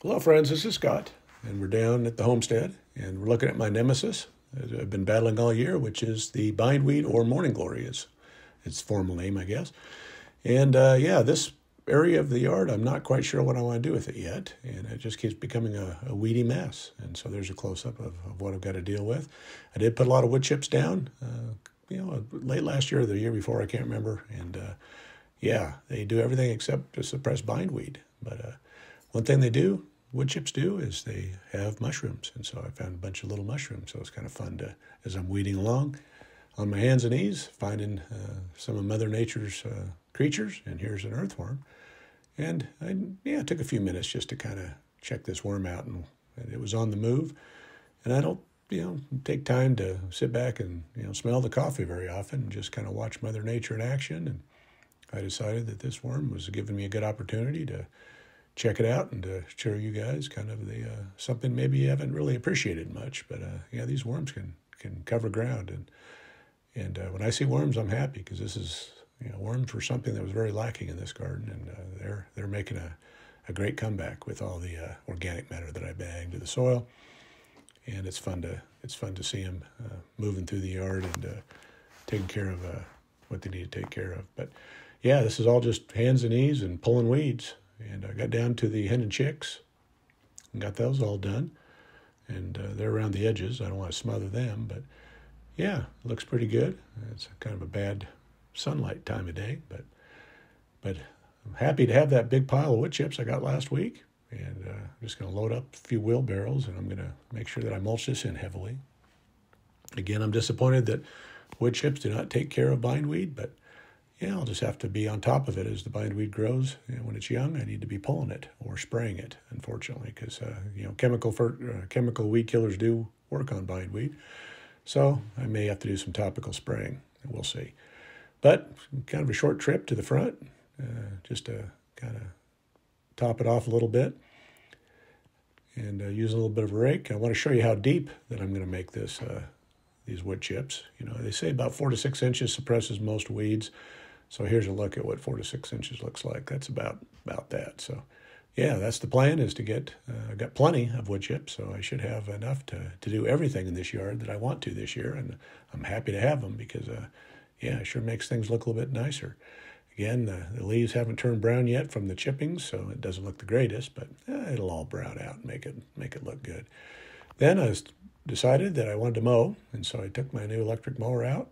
Hello, friends. This is Scott, and we're down at the homestead, and we're looking at my nemesis that I've been battling all year, which is the bindweed or morning glory. Is its formal name, I guess. And yeah, this area of the yard, I'm not quite sure what I want to do with it yet, and it just keeps becoming a weedy mess. And so there's a close-up of what I've got to deal with. I did put a lot of wood chips down, late last year or the year before, I can't remember. And yeah, they do everything except to suppress bindweed. But one thing they do, wood chips do, is they have mushrooms. And so I found a bunch of little mushrooms. So it's kind of fun to, as I'm weeding along, on my hands and knees, finding some of Mother Nature's creatures. And here's an earthworm. And it took a few minutes just to kind of check this worm out. And it was on the move. And I don't, take time to sit back and, smell the coffee very often and just kind of watch Mother Nature in action. And I decided that this worm was giving me a good opportunity to check it out and to show you guys kind of the something maybe you haven't really appreciated much. But these worms can cover ground, and when I see worms, I'm happy because this is worms were something that was very lacking in this garden, and they're making a great comeback with all the organic matter that I bagged to the soil, and it's fun to see them moving through the yard and taking care of what they need to take care of. But yeah, this is all just hands and knees and pulling weeds. And I got down to the hen and chicks and got those all done. And they're around the edges. I don't want to smother them, but yeah, it looks pretty good. It's kind of a bad sunlight time of day, but I'm happy to have that big pile of wood chips I got last week. And I'm just going to load up a few wheelbarrows, and I'm going to make sure that I mulch this in heavily. Again, I'm disappointed that wood chips do not take care of bindweed, but yeah, I'll just have to be on top of it as the bindweed grows. When it's young, I need to be pulling it or spraying it, unfortunately, because chemical weed killers do work on bindweed. So I may have to do some topical spraying. We'll see. But kind of a short trip to the front, just to kind of top it off a little bit and use a little bit of a rake. I want to show you how deep that I'm going to make this. These wood chips. They say about 4 to 6 inches suppresses most weeds. So here's a look at what 4 to 6 inches looks like. That's about that. So yeah, that's the plan, is to get, I've got plenty of wood chips, so I should have enough to do everything in this yard that I want to this year. And I'm happy to have them because, it sure makes things look a little bit nicer. Again, the leaves haven't turned brown yet from the chippings, so it doesn't look the greatest, but it'll all brown out and make it look good. Then I decided that I wanted to mow, and so I took my new electric mower out.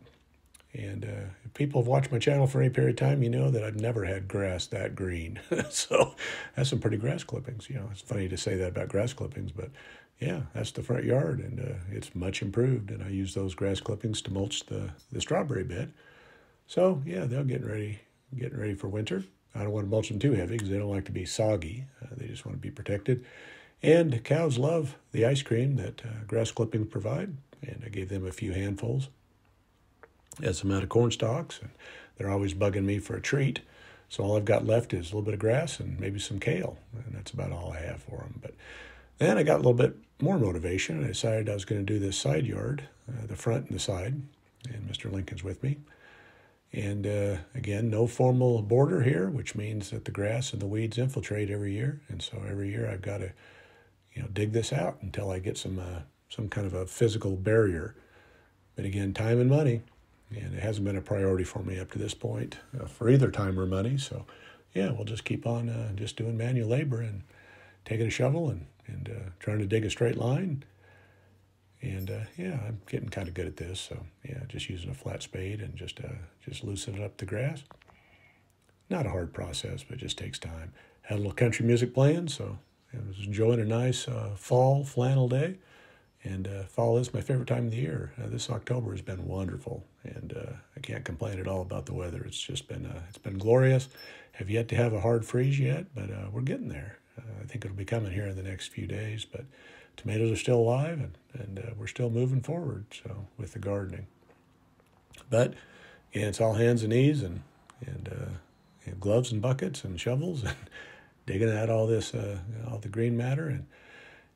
And if people have watched my channel for any period of time, you know that I've never had grass that green. So that's some pretty grass clippings. It's funny to say that about grass clippings, but yeah, that's the front yard, and it's much improved. And I use those grass clippings to mulch the strawberry bed. So yeah, they're getting ready for winter. I don't want to mulch them too heavy because they don't like to be soggy. They just want to be protected. And cows love the ice cream that grass clippings provide, and I gave them a few handfuls as some out of corn stalks, and they're always bugging me for a treat. So all I've got left is a little bit of grass and maybe some kale, and that's about all I have for them. But then I got a little bit more motivation, and I decided I was going to do this side yard, the front and the side, and Mr. Lincoln's with me. And again, no formal border here, which means that the grass and the weeds infiltrate every year, and so every year I've got to dig this out until I get some kind of a physical barrier. But again, time and money, and it hasn't been a priority for me up to this point for either time or money. So yeah, we'll just keep on just doing manual labor and taking a shovel and trying to dig a straight line. And I'm getting kind of good at this. So yeah, just using a flat spade and just loosening up the grass. Not a hard process, but it just takes time. Had a little country music playing, so I was enjoying a nice fall flannel day, and fall is my favorite time of the year. This October has been wonderful, and I can't complain at all about the weather. It's just been it's been glorious. Have yet to have a hard freeze yet, but we're getting there. I think it'll be coming here in the next few days, but tomatoes are still alive, and we're still moving forward. So with the gardening, but yeah, it's all hands and knees and gloves and buckets and shovels and digging out all this, all the green matter, and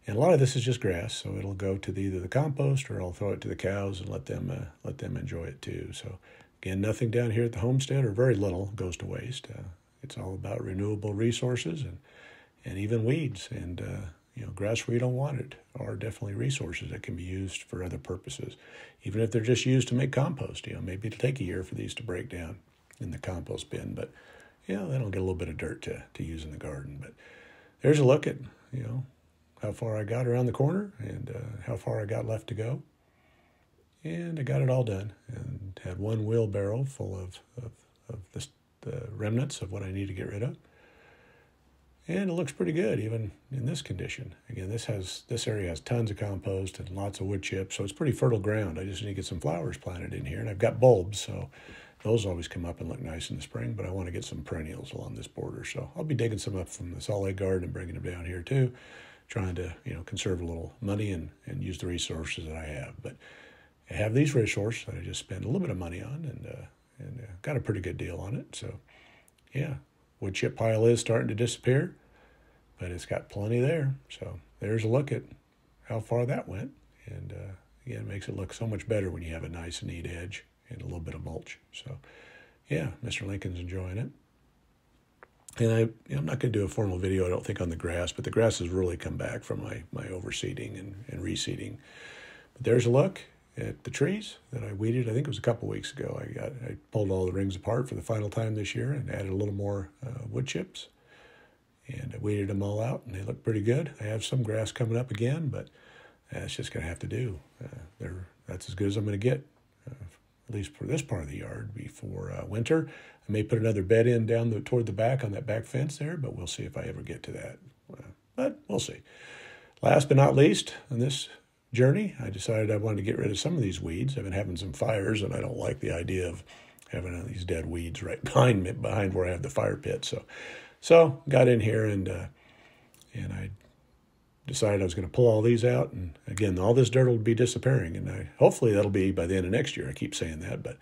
a lot of this is just grass, so it'll go to either the compost or I'll throw it to the cows and let them enjoy it too. So again, nothing down here at the homestead, or very little, goes to waste. It's all about renewable resources, and and even weeds and grass where you don't want it are definitely resources that can be used for other purposes, even if they're just used to make compost. Maybe it'll take a year for these to break down in the compost bin, but then I'll get a little bit of dirt to use in the garden. But there's a look at how far I got around the corner and how far I got left to go. And I got it all done and had one wheelbarrow full of the remnants of what I need to get rid of. And it looks pretty good, even in this condition. Again, this area has tons of compost and lots of wood chips, so it's pretty fertile ground. I just need to get some flowers planted in here, and I've got bulbs, so those always come up and look nice in the spring, but I want to get some perennials along this border. So I'll be digging some up from the solid garden and bringing them down here too, trying to conserve a little money and use the resources that I have. But I have these resources that I just spend a little bit of money on and got a pretty good deal on it. So yeah, wood chip pile is starting to disappear, but it's got plenty there. So there's a look at how far that went. And again, it makes it look so much better when you have a nice neat edge and a little bit of mulch. So yeah, Mr. Lincoln's enjoying it. And I'm not going to do a formal video, I don't think, on the grass, but the grass has really come back from my overseeding and reseeding. But there's a look at the trees that I weeded. I think it was a couple weeks ago. I pulled all the rings apart for the final time this year and added a little more wood chips. And I weeded them all out, and they look pretty good. I have some grass coming up again, but that's just going to have to do. That's as good as I'm going to get, at least for this part of the yard, before winter. I may put another bed in down toward the back on that back fence there, but we'll see if I ever get to that. But we'll see. Last but not least, on this journey, I decided I wanted to get rid of some of these weeds. I've been having some fires, and I don't like the idea of having these dead weeds right behind where I have the fire pit. So got in here and I decided I was going to pull all these out. And again, all this dirt will be disappearing, and hopefully that'll be by the end of next year. I keep saying that, but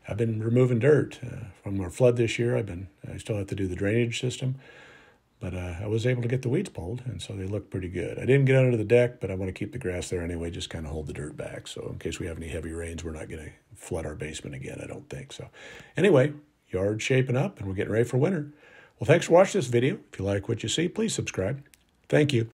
I've been removing dirt from our flood this year. I still have to do the drainage system, but I was able to get the weeds pulled, and so they look pretty good. I didn't get under the deck, but I want to keep the grass there anyway, just kind of hold the dirt back. So in case we have any heavy rains, we're not going to flood our basement again, I don't think. So anyway, yard's shaping up, and we're getting ready for winter. Well, thanks for watching this video. If you like what you see, please subscribe. Thank you.